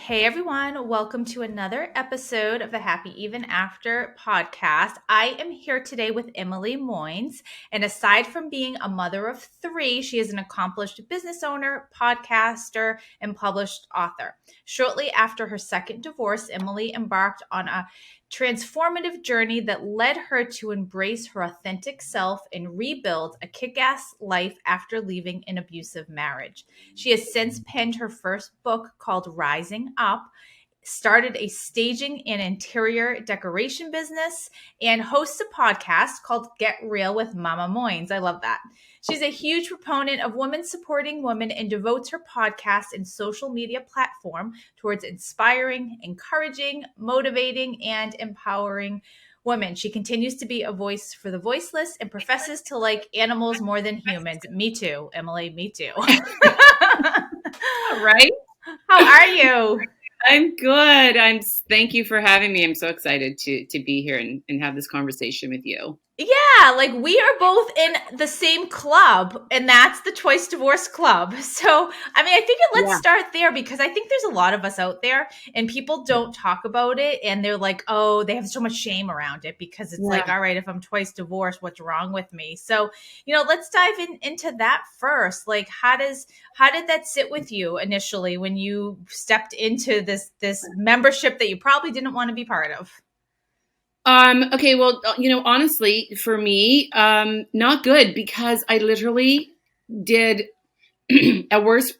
Hey everyone, welcome to another episode of the Happy Even After podcast. I am here today with Emily Moynes, and aside from being a mother of three, she is an accomplished business owner, podcaster, and published author. Shortly after her second divorce, Emily embarked on a transformative journey that led her to embrace her authentic self and rebuild a kick-ass life after leaving an abusive marriage. She has since penned her first book called Rising Up, started a staging and interior decoration business, and hosts a podcast called Get Real with Mama Moynes. I love that. She's a huge proponent of women supporting women and devotes her podcast and social media platform towards inspiring, encouraging, motivating, and empowering women. She continues to be a voice for the voiceless and professes to like animals more than humans. Me too, Emily, me too. All right. How are you? I'm good. Thank you for having me. I'm so excited to be here and have this conversation with you. Yeah, like we are both in the same club, and that's the Twice Divorce Club. So, I mean, I think let's Yeah. start there because I think there's a lot of us out there and people don't talk about it, and they're like, oh, they have so much shame around it because it's like, Yeah. all right, if I'm twice divorced, what's wrong with me? So, let's dive into that first. Like, how did that sit with you initially when you stepped into this membership that you probably didn't want to be part of? Okay. Well, honestly, for me, not good because I literally did a worse.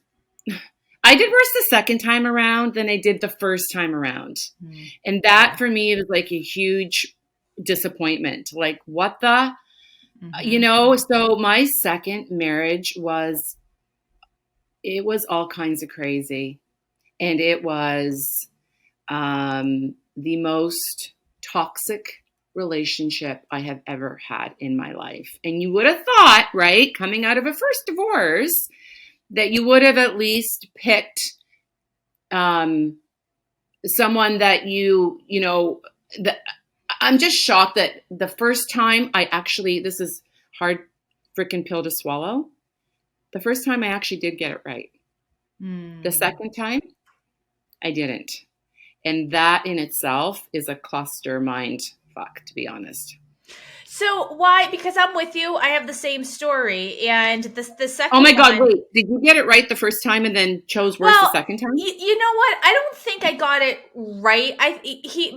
I did worse the second time around than I did the first time around. And that for me was like a huge disappointment. Like, what the, so my second marriage it was all kinds of crazy. And it was the most toxic relationship I have ever had in my life. And you would have thought, right, coming out of a first divorce, that you would have at least picked someone that I'm just shocked that the first time this is hard freaking pill to swallow. The first time I actually did get it right. The second time, I didn't. And that in itself is a cluster mind fuck, to be honest. So why? Because I'm with you. I have the same story, and the Oh my second God, one. wait. Did you get it right the first time and then chose worse the Well, second time? you know what? I don't think I got it right.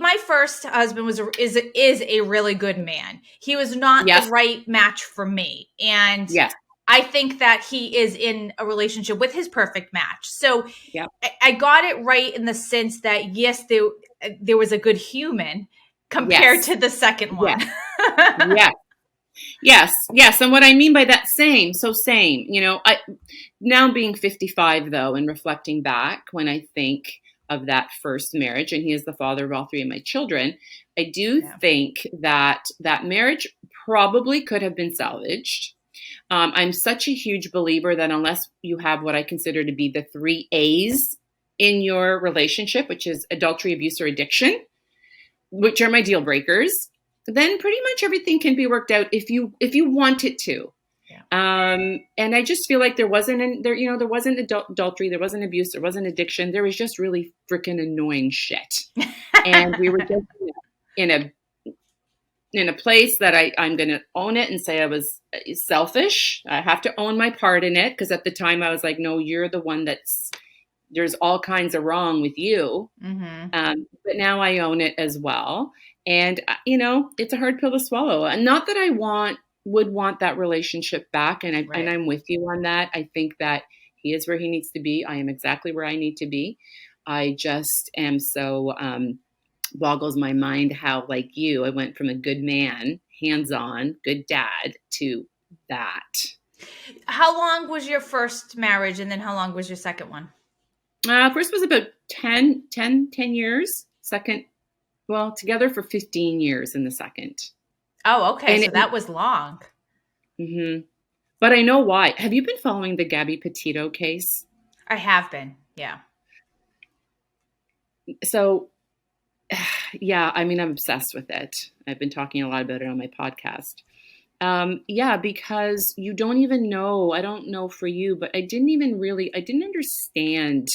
My first husband is a really good man. He was not the Yes. right match for me, and Yes. I think that he is in a relationship with his perfect match. So Yep. I got it right in the sense that yes, there was a good human compared Yes. to the second one. Yes. Yes. Yes. Yes. And what I mean by that same. I now being 55 though, and reflecting back when I think of that first marriage, and he is the father of all three of my children, I do think that that marriage probably could have been salvaged. I'm such a huge believer that unless you have what I consider to be the 3 A's in your relationship, which is adultery, abuse, or addiction, which are my deal breakers, then pretty much everything can be worked out if you want it to. And I just feel like there wasn't adultery, there wasn't abuse, there wasn't addiction. There was just really freaking annoying shit. And we were just in a place that I'm going to own it and say I was selfish. I have to own my part in it because at the time I was like, no, you're the one there's all kinds of wrong with you. But now I own it as well. And, it's a hard pill to swallow. And not that I would want that relationship back. And I'm with you on that. I think that he is where he needs to be. I am exactly where I need to be. I just am so, boggles my mind how, like you, I went from a good man, hands-on, good dad to that. How long was your first marriage, and then how long was your second one? First was about 10 years. Second, well, together for 15 years in the second. Oh, okay. So that was long. Mm-hmm. But I know why. Have you been following the Gabby Petito case? I have been, yeah. So, yeah, I mean, I'm obsessed with it. I've been talking a lot about it on my podcast. Because you don't even know, I don't know for you, but I didn't understand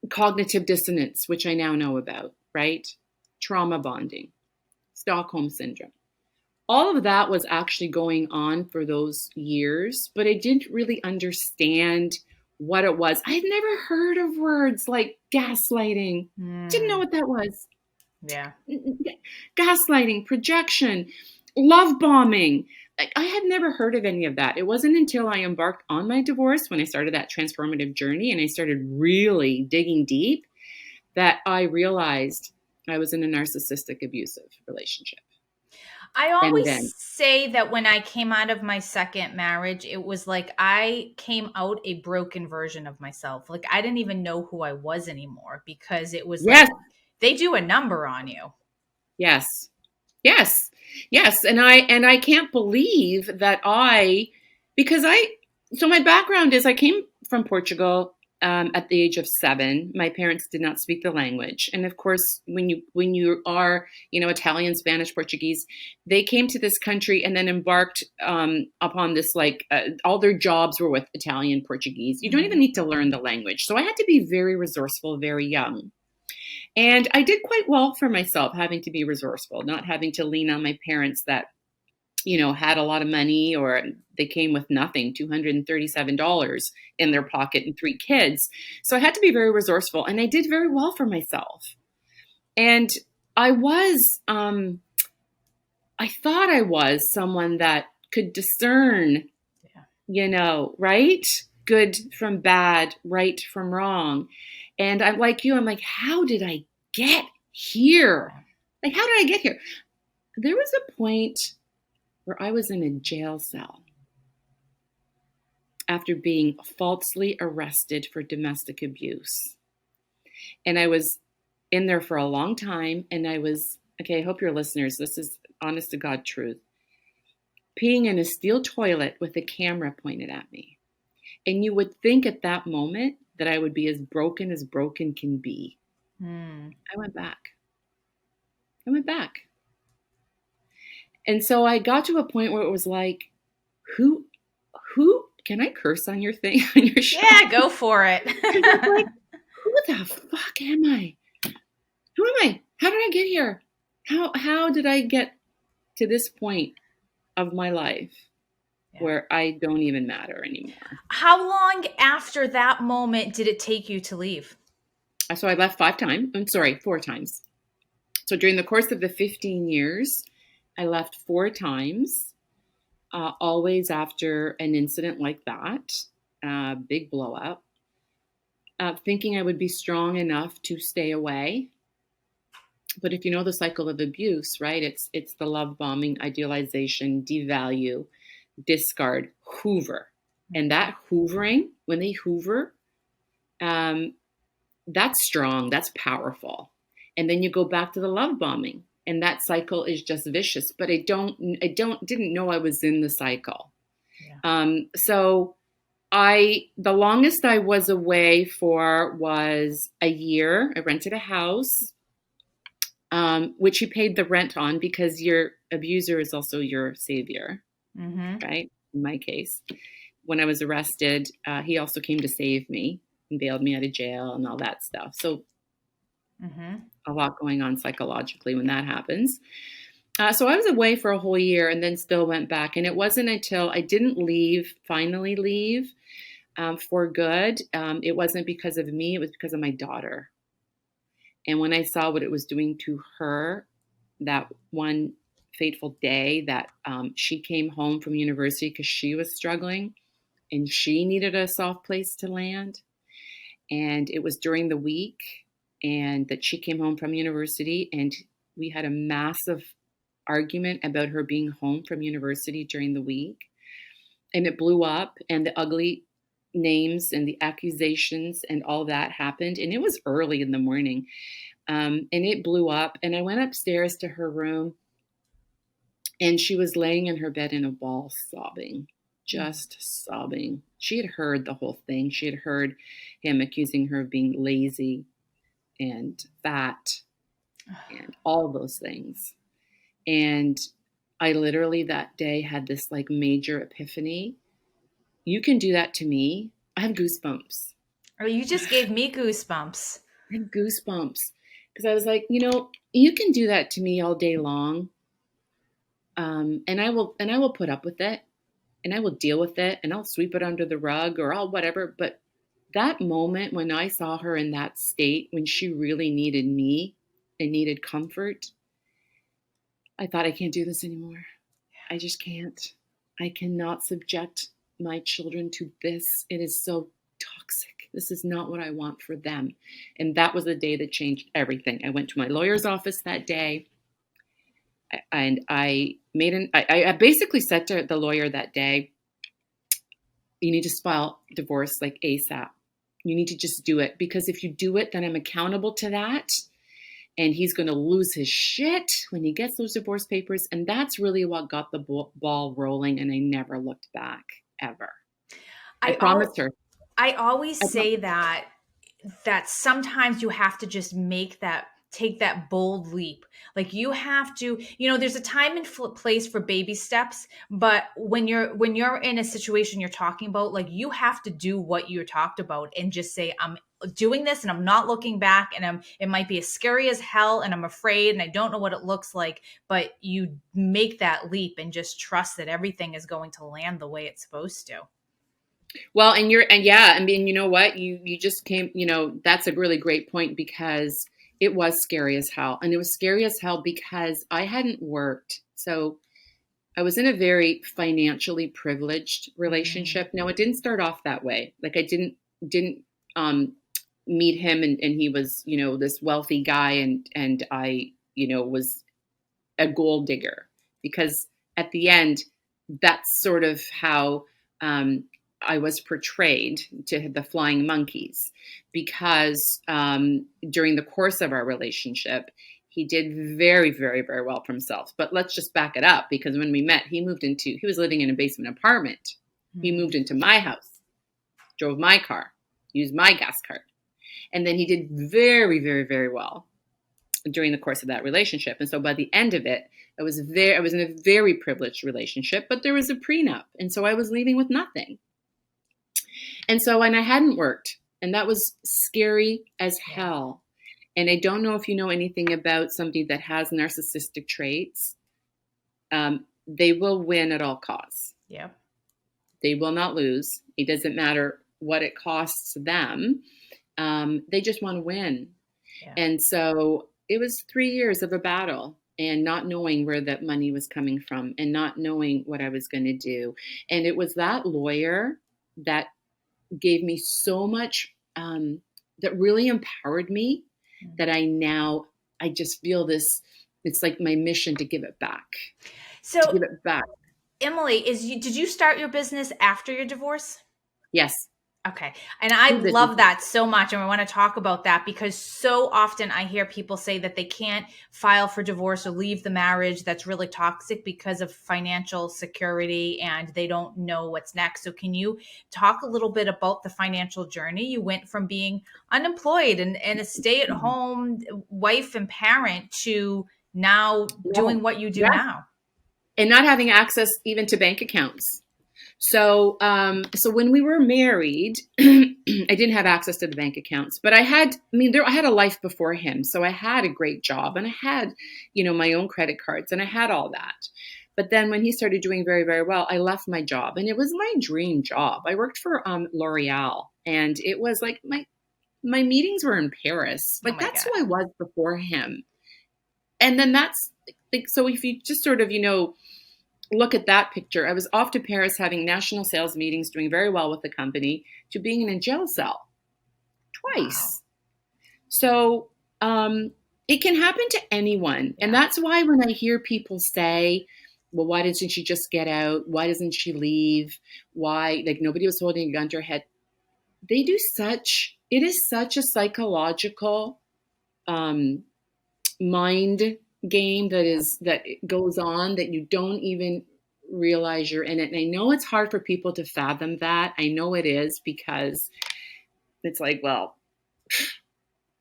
cognitive dissonance, which I now know about, right? Trauma bonding, Stockholm syndrome. All of that was actually going on for those years, but I didn't really understand what it was. I had never heard of words like gaslighting. Didn't know Mm, what that was. yeah. Gaslighting, projection, love bombing. Like, I had never heard of any of that. It wasn't until I embarked on my divorce when I started that transformative journey and I started really digging deep that I realized I was in a narcissistic abusive relationship. I And always then, say that when I came out of my second marriage, it was like I came out a broken version of myself. Like I didn't even know who I was anymore because it was like yes, they do a number on you. yes, yes, yes. And I can't believe that because so my background is I came from Portugal at the age of 7. My parents did not speak the language, and of course, when you are Italian, Spanish, Portuguese, they came to this country and then embarked upon this all their jobs were with Italian, Portuguese. You don't even Mhm. need to learn the language, so I had to be very resourceful, very young. And I did quite well for myself, having to be resourceful, not having to lean on my parents that, had a lot of money or they came with nothing, $237 in their pocket and 3 kids. So I had to be very resourceful and I did very well for myself. And I was, I thought I was someone that could discern, Yeah. right? Good from bad, right from wrong. And I'm like you, I'm like, how did I get here? Like, how did I get here? There was a point where I was in a jail cell after being falsely arrested for domestic abuse. And I was in there for a long time. And okay, I hope your listeners, this is honest to God truth, peeing in a steel toilet with a camera pointed at me. And you would think at that moment that I would be as broken can be. Mm. I went back. I went back. And so I got to a point where it was like, who, can I curse on your thing, on your show? Yeah, go for it. Because it's like, who the fuck am I? Who am I? How did I get here? How did I get to this point of my life Yeah. where I don't even matter anymore? How long after that moment did it take you to leave? So I left 5 times. I'm sorry, 4 times. So during the course of the 15 years, I left 4 times, always after an incident like that, big blow up, thinking I would be strong enough to stay away. But if you know the cycle of abuse, right? It's the love bombing, idealization, devalue, discard, hoover. And Mhm. that hoovering, when they hoover, um, that's strong, that's powerful. And then you go back to the love bombing, and that cycle is just vicious. But didn't know I was in the cycle. Yeah. So the longest I was away for was a year. I rented a house, which you paid the rent on because your abuser is also your savior, Mhm. right? In my case, when I was arrested, he also came to save me and bailed me out of jail and all that stuff. So Mhm. a lot going on psychologically when that happens. So I was away for a whole year and then still went back. And it wasn't until I didn't finally leave for good. It wasn't because of me, it was because of my daughter. And when I saw what it was doing to her that one fateful day that she came home from university because she was struggling and she needed a soft place to land. And it was during the week and that she came home from university and we had a massive argument about her being home from university during the week. And it blew up and the ugly names and the accusations and all that happened. And it was early in the morning. And it blew up. And I went upstairs to her room and she was laying in her bed in a ball, sobbing, Mm. just sobbing. She had heard the whole thing. She had heard him accusing her of being lazy and fat and all those things. And I literally that day had this like major epiphany. You can do that to me. I have goosebumps. Or you just gave me goosebumps. And goosebumps. Because I was like, you can do that to me all day long. And I will put up with it, and I will deal with it, and I'll sweep it under the rug, or I'll whatever. But that moment when I saw her in that state, when she really needed me and needed comfort, I thought, I can't do this anymore. I just can't. I cannot subject my children to this. It is so toxic. This is not what I want for them. And that was the day that changed everything. I went to my lawyer's office that day, and I basically said to the lawyer that day, you need to file divorce like ASAP. You need to just do it, because if you do it, then I'm accountable to that. And he's going to lose his shit when he gets those divorce papers. And that's really what got the ball rolling. And I never looked back, ever. I promised her. I always say that sometimes you have to just take that bold leap. Like you have to, there's a time and place for baby steps, but when you're in a situation you're talking about, like you have to do what you talked about and just say, I'm doing this and I'm not looking back, and it might be as scary as hell and I'm afraid and I don't know what it looks like, but you make that leap and just trust that everything is going to land the way it's supposed to. Well, yeah, I mean, you know what? You just came, that's a really great point, because it was scary as hell. And it was scary as hell because I hadn't worked. So I was in a very financially privileged relationship. Now, it didn't start off that way. Like I didn't meet him and he was, this wealthy guy, and I, was a gold digger, because at the end, that's sort of how I was portrayed to the flying monkeys, because during the course of our relationship, he did very, very, very well for himself. But let's just back it up, because when we met, he was living in a basement apartment. He moved into my house, drove my car, used my gas card. And then he did very, very, very well during the course of that relationship. And so by the end of it, I was in a very privileged relationship, but there was a prenup. And so I was leaving with nothing. And I hadn't worked, and that was scary as hell. And I don't know if you know anything about somebody that has narcissistic traits. They will win at all costs. Yeah. They will not lose. It doesn't matter what it costs them. They just want to win. Yeah. And so it was 3 years of a battle, and not knowing where that money was coming from, and not knowing what I was going to do. And it was that lawyer that gave me so much, that really empowered me, that I just feel this, it's like my mission to give it back. So to give it back. Emily, did you start your business after your divorce? Yes. Okay. And I love that so much. And I want to talk about that, because so often I hear people say that they can't file for divorce or leave the marriage that's really toxic because of financial security, and they don't know what's next. So can you talk a little bit about the financial journey? You went from being unemployed and a stay-at-home wife and parent to now doing what you do now. And not having access even to bank accounts. So when we were married, I didn't have access to the bank accounts, but I had a life before him. So I had a great job, and I had, my own credit cards, and I had all that. But then when he started doing very, very well, I left my job, and it was my dream job. I worked for L'Oreal, and it was like my meetings were in Paris. Like that's who I was before him. And then that's like, so if you just sort of, look at that picture. I was off to Paris having national sales meetings, doing very well with the company, to being in a jail cell twice. Wow. So it can happen to anyone. Yeah. And that's why when I hear people say, well, why doesn't she just get out? Why doesn't she leave? Why, like nobody was holding a gun to her head. It is such a psychological mind game that goes on, that you don't even realize you're in it. And I know it's hard for people to fathom that. I know it is, because it's like, well,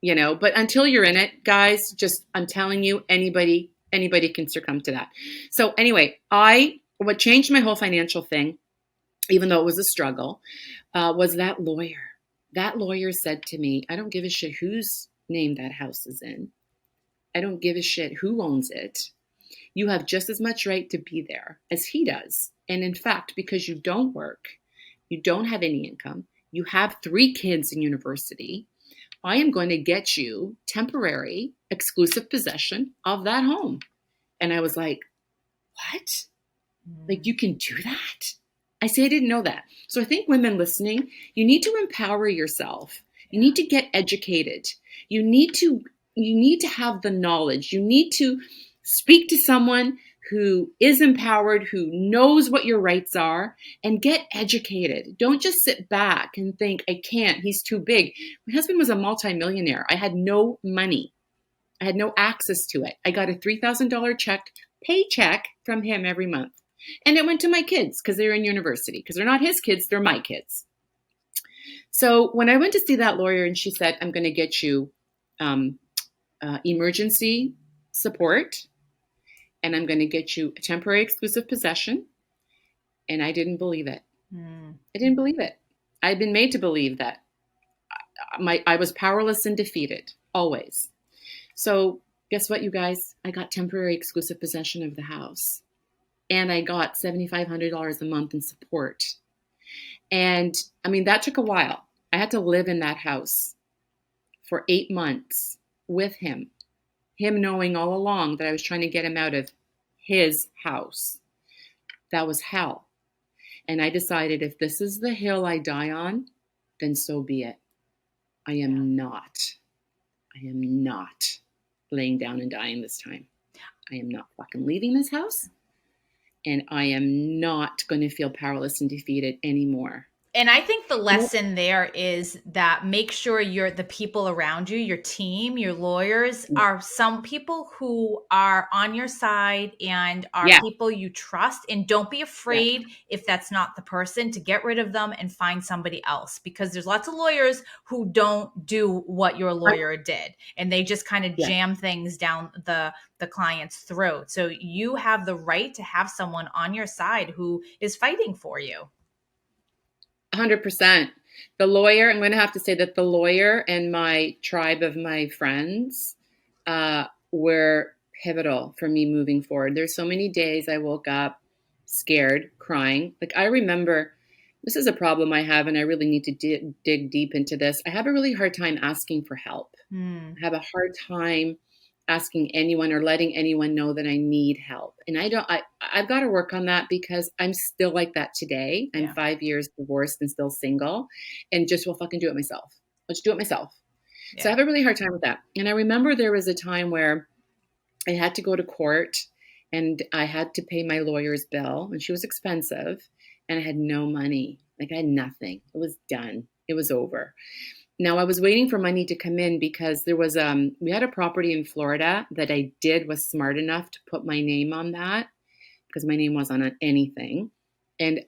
but until you're in it, guys, I'm telling you, anybody can succumb to that. So anyway, what changed my whole financial thing, even though it was a struggle, was that lawyer. That lawyer said to me, I don't give a shit whose name that house is in. I don't give a shit who owns it. You have just as much right to be there as he does. And in fact, because you don't work, you don't have any income, you have 3 kids in university, I am going to get you temporary exclusive possession of that home. And I was like, what? Like, you can do that? I say, I didn't know that. So I think women listening, you need to empower yourself. You need to get educated. You need to have the knowledge. You need to speak to someone who is empowered, who knows what your rights are, and get educated. Don't just sit back and think, I can't, he's too big. My husband was a multimillionaire. I had no money. I had no access to it. I got a $3,000 paycheck from him every month. And it went to my kids because they're in university, because they're not his kids, they're my kids. So when I went to see that lawyer and she said, I'm going to get you emergency support, and I'm going to get you a temporary exclusive possession. And I didn't believe it. I didn't believe it. I'd been made to believe that I was powerless and defeated, always. So guess what, you guys? I got temporary exclusive possession of the house. And I got $7,500 a month in support. And I mean, that took a while. I had to live in that house for 8 months with him knowing all along that I was trying to get him out of his house. That was hell. And I decided, if this is the hill I die on, then so be it. I am not laying down and dying this time. I am not fucking leaving this house. And I am not going to feel powerless and defeated anymore. And I think the lesson there is that make sure the people around you, your team, your lawyers are some people who are on your side and are people you trust. And don't be afraid if that's not the person, to get rid of them and find somebody else, because there's lots of lawyers who don't do what your lawyer did. And they just kind of jam things down the client's throat. So you have the right to have someone on your side who is fighting for you. 100%. The lawyer, I'm going to have to say that the lawyer and my tribe of my friends were pivotal for me moving forward. There's so many days I woke up scared, crying. Like, I remember, this is a problem I have, and I really need to dig deep into this. I have a really hard time asking for help. I have a hard time asking anyone or letting anyone know that I need help. And I've got to work on that, because I'm still like that today. I'm 5 years divorced and still single, and just will fucking do it myself. I'll just do it myself. Yeah. So I have a really hard time with that. And I remember there was a time where I had to go to court and I had to pay my lawyer's bill, and she was expensive, and I had no money. Like, I had nothing. It was done. It was over. Now, I was waiting for money to come in because there was we had a property in Florida that I was smart enough to put my name on that, because my name wasn't on anything. And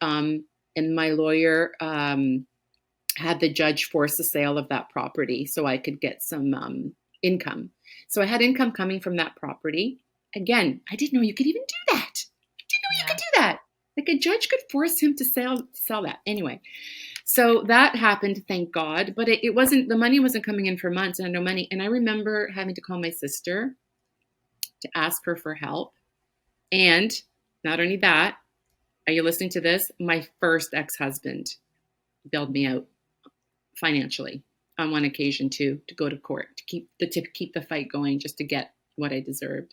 my lawyer had the judge force the sale of that property so I could get some income. So I had income coming from that property. Again, I didn't know you could even do that. I didn't know you could do that. Like, a judge could force him to sell that. Anyway. So that happened, thank God, but it wasn't, the money wasn't coming in for months, and I had no money. And I remember having to call my sister to ask her for help. And not only that, are you listening to this? My first ex-husband bailed me out financially on one occasion to go to court, to keep the fight going, just to get what I deserved.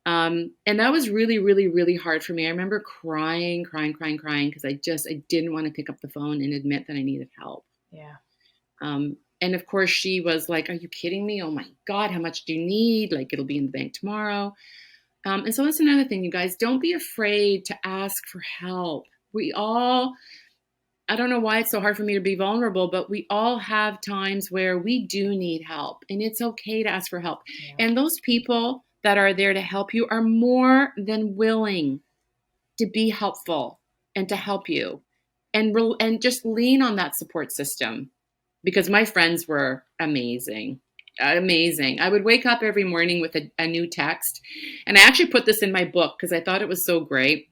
And that was really, really, really hard for me. I remember crying because I didn't want to pick up the phone and admit that I needed help. Yeah. And of course she was like, are you kidding me? Oh my God, how much do you need? Like, it'll be in the bank tomorrow. And so that's another thing, you guys, don't be afraid to ask for help. I don't know why it's so hard for me to be vulnerable, but we all have times where we do need help, and it's okay to ask for help. Yeah. And those people that are there to help you are more than willing to be helpful and to help you, and just lean on that support system, because my friends were amazing. I would wake up every morning with a new text, and I actually put this in my book because I thought it was so great.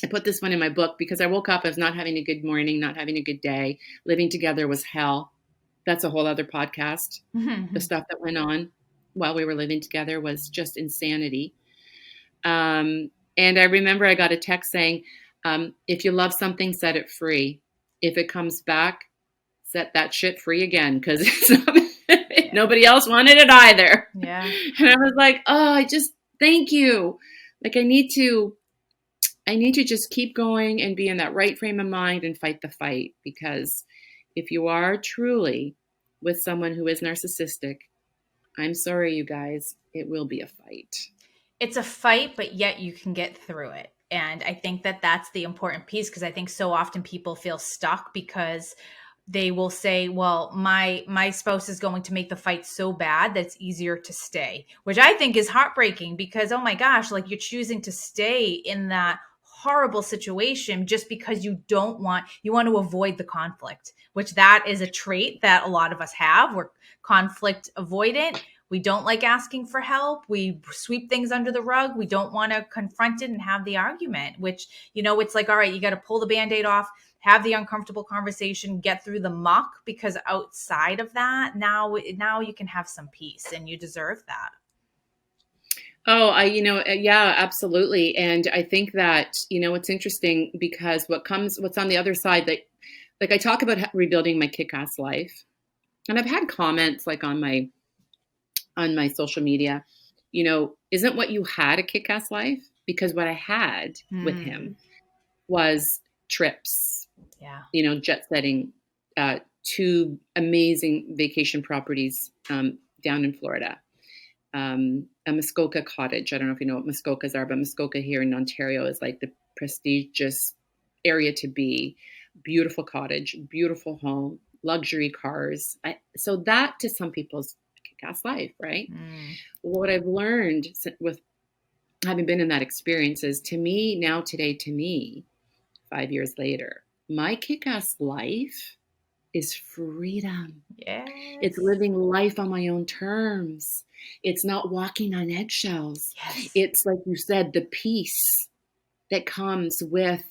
I put this one in my book because I woke up, I was not having a good morning, not having a good day. Living together was hell. that's a whole other podcast. The Mhm. stuff that went on while we were living together was just insanity. And I remember I got a text saying, if you love something, set it free. If it comes back, set that shit free again, because Yeah. nobody else wanted it either. Yeah. And I was like, oh, I just thank you. Like I need to just keep going and be in that right frame of mind and fight the fight, because if you are truly with someone who is narcissistic, I'm sorry, you guys, it will be a fight. It's a fight, but yet you can get through it. And I think that that's the important piece, because I think so often people feel stuck because they will say, well, my spouse is going to make the fight so bad that it's easier to stay, which I think is heartbreaking, because oh my gosh, like you're choosing to stay in that horrible situation just because you want to avoid the conflict, which that is a trait that a lot of us have. We're conflict avoidant. We don't like asking for help. We sweep things under the rug. We don't want to confront it and have the argument, which, it's like, all right, you got to pull the Band-Aid off, have the uncomfortable conversation, get through the muck, because outside of that, now you can have some peace, and you deserve that. Oh, yeah, absolutely. And I think that, it's interesting because what's on the other side, that, like, I talk about rebuilding my kick-ass life, and I've had comments like on my social media, isn't what you had a kick-ass life? Because what I had with Hmm. him was trips, Yeah. jet setting, two amazing vacation properties down in Florida. A Muskoka cottage. I don't know if you know what Muskokas are, but Muskoka here in Ontario is like the prestigious area to be. Beautiful cottage, beautiful home, luxury cars. So that to some people's kick-ass life, right? Mm. What I've learned with having been in that experience is, to me, 5 years later, my kick-ass life is freedom. It's Yes. living life on my own terms. It's not walking on eggshells. Yes. It's, like you said, the peace that comes with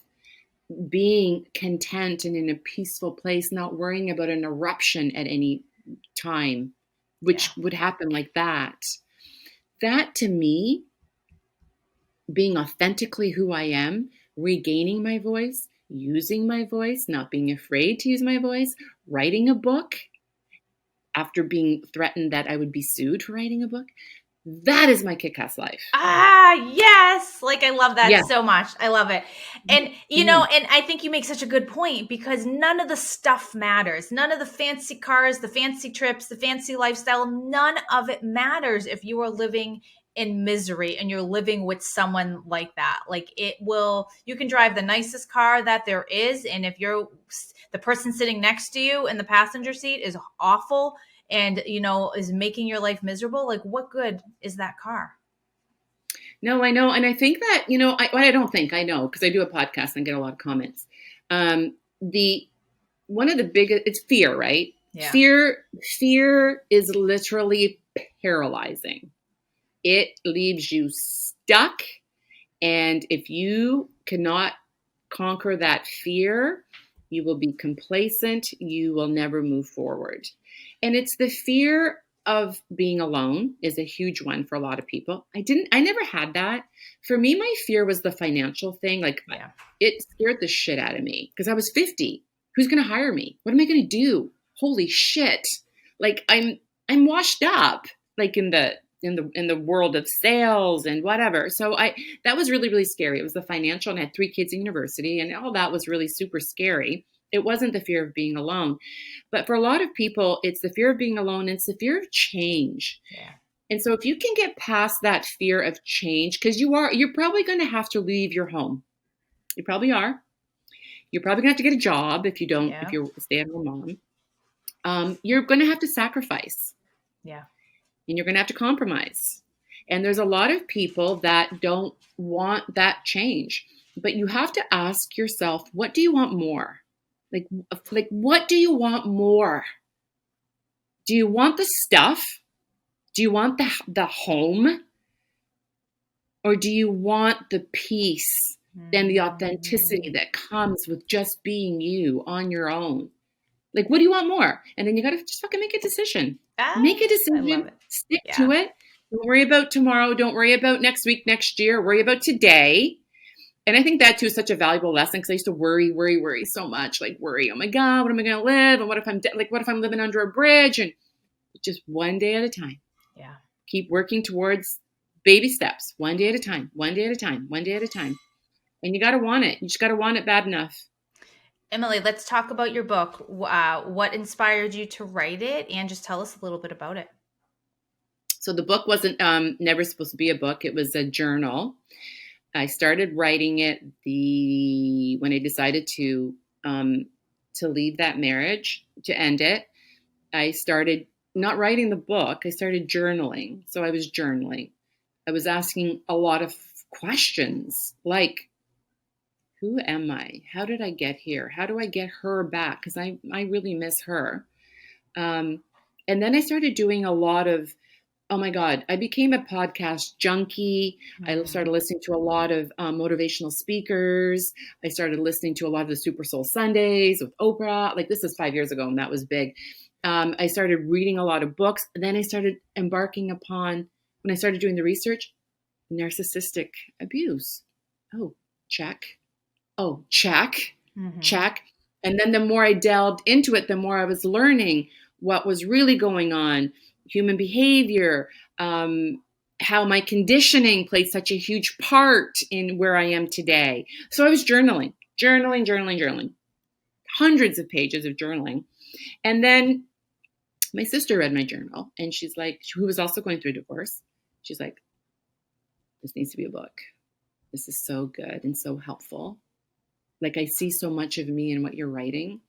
being content and in a peaceful place, not worrying about an eruption at any time, Yeah. which would happen like that. That to me, being authentically who I am, regaining my voice, using my voice, not being afraid to use my voice, writing a book after being threatened that I would be sued for writing a book. That is my kick-ass life. Yes. Like, I love that Yeah. so much. I love it. And, Mm. and I think you make such a good point, because none of the stuff matters. None of the fancy cars, the fancy trips, the fancy lifestyle, none of it matters if you are living in misery and you're living with someone like that. Like, you can drive the nicest car that there is. And if the person sitting next to you in the passenger seat is awful and, is making your life miserable, like, what good is that car? No, I know. And I think that, I don't think I know, because I do a podcast and get a lot of comments. The One of the biggest, it's fear, right? Yeah. Fear is literally paralyzing. It leaves you stuck. And if you cannot conquer that fear, you will be complacent. You will never move forward. And it's the fear of being alone is a huge one for a lot of people. I never had that. For me, my fear was the financial thing. Like, Yeah. it scared the shit out of me because I was 50. Who's going to hire me? What am I going to do? Holy shit. Like, I'm washed up, like in the world of sales and whatever. So that was really, really scary. It was the financial, and I had 3 kids in university, and all that was really super scary. It wasn't the fear of being alone. But for a lot of people, it's the fear of being alone. It's the fear of change. Yeah. And so if you can get past that fear of change, because you're probably going to have to leave your home. You probably are. You're probably going to have to get a job if Yeah. you're a stay-at-home mom. You're going to have to sacrifice, Yeah. and you're going to have to compromise. And there's a lot of people that don't want that change. But you have to ask yourself, what do you want more? Like what do you want more? Do you want the stuff? Do you want the home? Or do you want the peace and the authenticity Mm. that comes with just being you on your own? Like, what do you want more? And then you got to just fucking make a decision. Ah, Make a I love decision. it. Stick Yeah. to it. Don't worry about tomorrow. Don't worry about next week, next year. Worry about today. And I think that too is such a valuable lesson because I used to worry so much. Like worry, oh my God, what am I going to live? And what if I'm what if I'm living under a bridge? And just one day at a time. Yeah. Keep working towards baby steps, one day at a time, one day at a time, one day at a time. And you got to want it. You just got to want it bad enough. Emily, let's talk about your book. What inspired you to write it? And just tell us a little bit about it. So the book wasn't never supposed to be a book. It was a journal. I started writing it when I decided to leave that marriage, to end it. I started not writing the book. I started journaling. So I was journaling. I was asking a lot of questions like, who am I? How did I get here? How do I get her back? Because I really miss her. And then I started doing a lot of, oh my God, I became a podcast junkie. I started listening to a lot of motivational speakers. I started listening to a lot of the Super Soul Sundays with Oprah. Like this is 5 years ago and that was big. I started reading a lot of books. And then I started embarking upon, when I started doing the research, narcissistic abuse. Oh, check. Oh, check. Check. And then the more I delved into it, the more I was learning what was really going on, human behavior, how my conditioning played such a huge part in where I am today. So I was journaling, hundreds of pages of journaling. And then my sister read my journal and she's like, who was also going through a divorce. She's like, this needs to be a book. This is so good and so helpful. Like I see so much of me in what you're writing.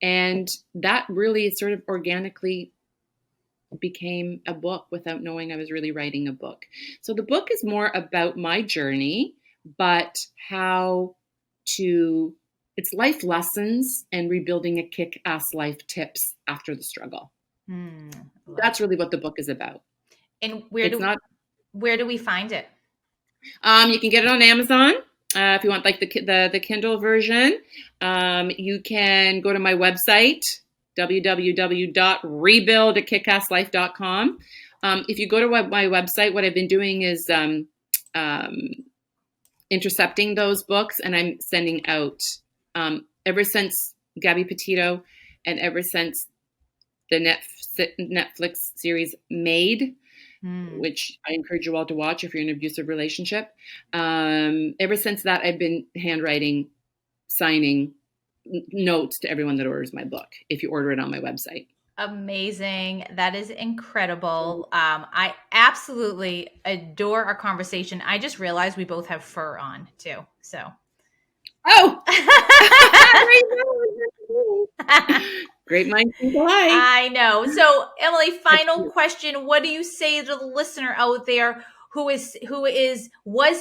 And that really sort of organically became a book without knowing I was really writing a book. So the book is more about my journey, but it's life lessons and rebuilding a kick-ass life tips after the struggle. That's really what the book is about. And where do we find it? You can get it on Amazon. If you want like the Kindle version, you can go to my website, www.rebuildakickasslife.com. If you go to my website, what I've been doing is intercepting those books, and I'm sending out ever since Gabby Petito and ever since the Netflix series Made, which I encourage you all to watch if you're in an abusive relationship. Ever since that, I've been handwriting, signing notes to everyone that orders my book, if you order it on my website. Amazing. That is incredible. I absolutely adore our conversation. I just realized we both have fur on too. So. Oh! Great minds think alike. I know. So, Emily, final question. What do you say to the listener out there who was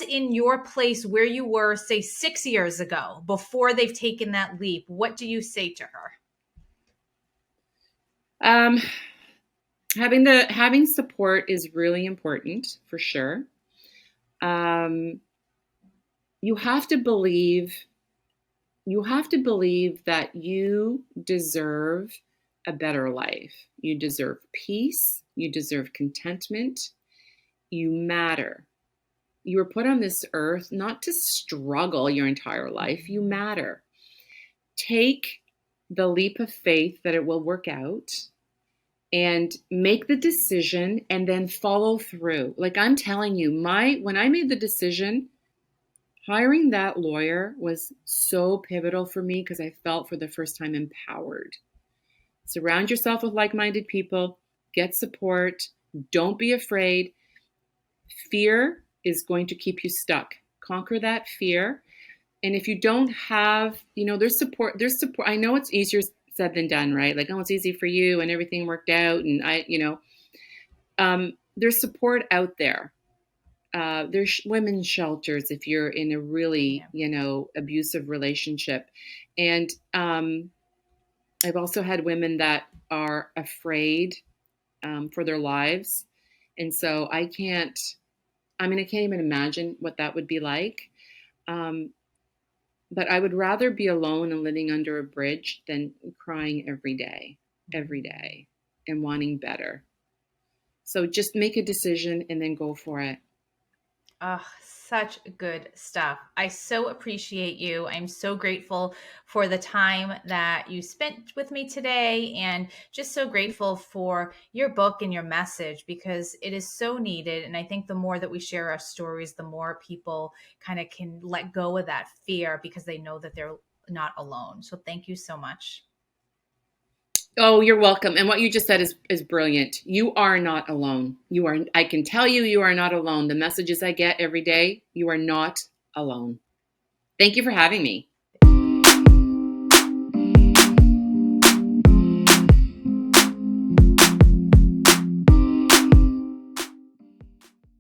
in your place where you were, say, 6 years ago, before they've taken that leap? What do you say to her? Having support is really important for sure. You have to believe that you deserve a better life. You deserve peace. You deserve contentment. You matter. You were put on this earth not to struggle your entire life. You matter. Take the leap of faith that it will work out and make the decision and then follow through. Like I'm telling you, when I made the decision, hiring that lawyer was so pivotal for me because I felt for the first time empowered. Surround yourself with like-minded people, get support, don't be afraid. Fear is going to keep you stuck. Conquer that fear. And if you don't have, there's support. I know it's easier said than done, right? Like, oh, it's easy for you and everything worked out. And there's support out there. There's women's shelters if you're in a really, abusive relationship. And I've also had women that are afraid for their lives. And so I can't even imagine what that would be like. But I would rather be alone and living under a bridge than crying every day, and wanting better. So just make a decision and then go for it. Oh, such good stuff. I so appreciate you. I'm so grateful for the time that you spent with me today, and just so grateful for your book and your message, because it is so needed. And I think the more that we share our stories, the more people kind of can let go of that fear because they know that they're not alone. So thank you so much. Oh, you're welcome. And what you just said is brilliant. You are not alone. I can tell you, you are not alone. The messages I get every day, you are not alone. Thank you for having me.